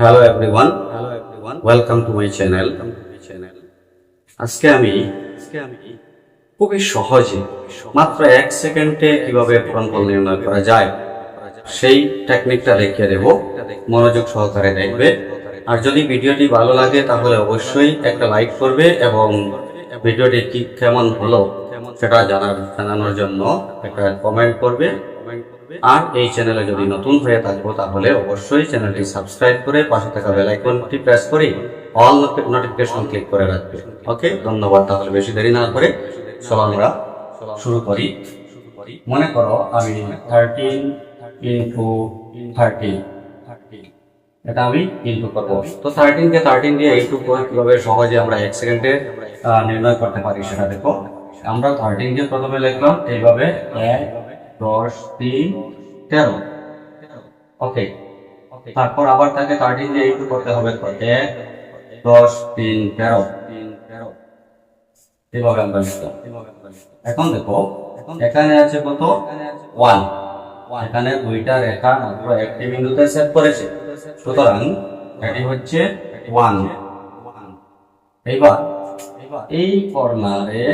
Hello everyone, welcome to my channel. আজকে আমি খুবই সহজে মাত্র 1 সেকেন্ডে কিভাবে ফলাফল নির্ণয় করা যায় সেই টেকনিকটা দেখিয়ে দেব। মনোযোগ সহকারে দেখবে। আর যদি ভিডিওটি ভালো লাগে তাহলে অবশ্যই একটা লাইক করবে এবং ভিডিওটি কি কেমন হলো সেটা জানানোর জন্য একটা কমেন্ট করবে। আর এই চ্যানেলে যদি নতুন হয়ে থাকো তাহলে অবশ্যই চ্যানেলটি সাবস্ক্রাইব করে পাশে থাকা বেল আইকনটি প্রেস করে অল নোটিফিকেশন ক্লিক করে রাখবে। ওকে, ধন্যবাদ। তাহলে বেশি দেরি না করে চলো আমরা শুরু করি। মনে করো আমি 13 ইনটু 30 এটা আমি ইনটু করবো। তো 13 কে 13 দিয়ে এইটু কিভাবে সহজে আমরা 1 সেকেন্ডে নির্ণয় করতে পারি সেটা দেখো। আমরা 13 কে প্রথমে লিখলাম এইভাবে 1 10 3 13। ওকে, তারপর আবার তাকে 13 দিয়ে ইনটু করতে হবে 1 10 3 13 এইভাবে আমরা লিখলাম। এখন দেখো এখানে আছে কত 1, এখানে দুইটা রেখা মাত্র একটি বিন্দুতে সেট করেছে, সুতরাং এটি হচ্ছে 1। এইবার এই কর্নারে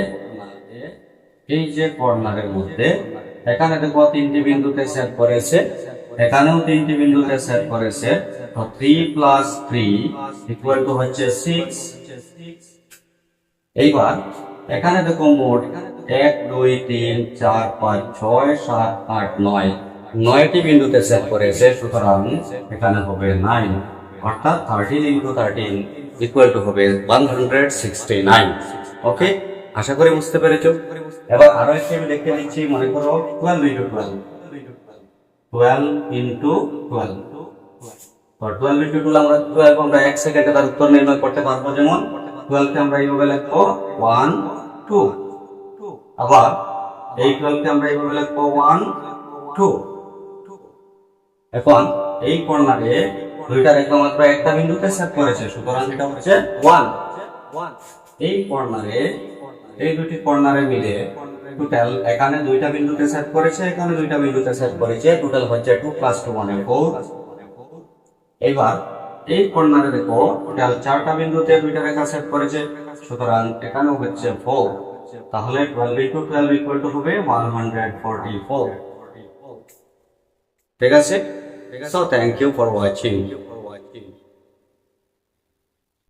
এই যে কর্নারের মধ্যে এখানে দেখো 3টি বিন্দুতে সেট করেছে, এখানেও 3টি বিন্দুতে সেট করেছে। তো 3 প্লাস 3 ইকুয়াল টু হচ্ছে 6। এইবার এখানে দেখো মোট 1 2 3 4 5 6 7 8 9 9টি বিন্দুতে সেট করেছে, সুতরাং এখানে হবে 9, অর্থাৎ 13 ইনটু 13 ইকুয়াল টু হবে 169। ওকে, আশা করি বুঝতে পেরেছো। এবার আরো একটি আমি দেখে দিচ্ছি। মনে করো 12 ইনটু 12 ইনটু 12। তো 12 ইনটু 12 আমরা 1 সেকেন্ডে তার উত্তর নির্ণয় করতে পারবো। যেমন 12 কে আমরা এইভাবে লিখবো 1 2। আবার এই 12 কে আমরা এইভাবে লিখবো 1 2। এখন এই কর্নারে দুইটা রেখা মাত্র একটা বিন্দুতে সেট করেছে, সুতরাং এটা হচ্ছে 1। এই কর্নারে এই দুটি কর্নারে মিলে টোটাল এখানে দুইটা বিন্দুতে সেট করেছে, এখানে দুইটা বিন্দুতে সেট করেছে, টোটাল হচ্ছে 2 + 2 মানে 4। এবার এই কর্নারে দেখো টোটাল 4টা বিন্দুতে দুইটা রেখা সেট করেছে, সুতরাং এখানেও হচ্ছে 4। তাহলে 12 * 12 ইকুয়াল টু হবে 144। ঠিক আছে? So thank you for watching.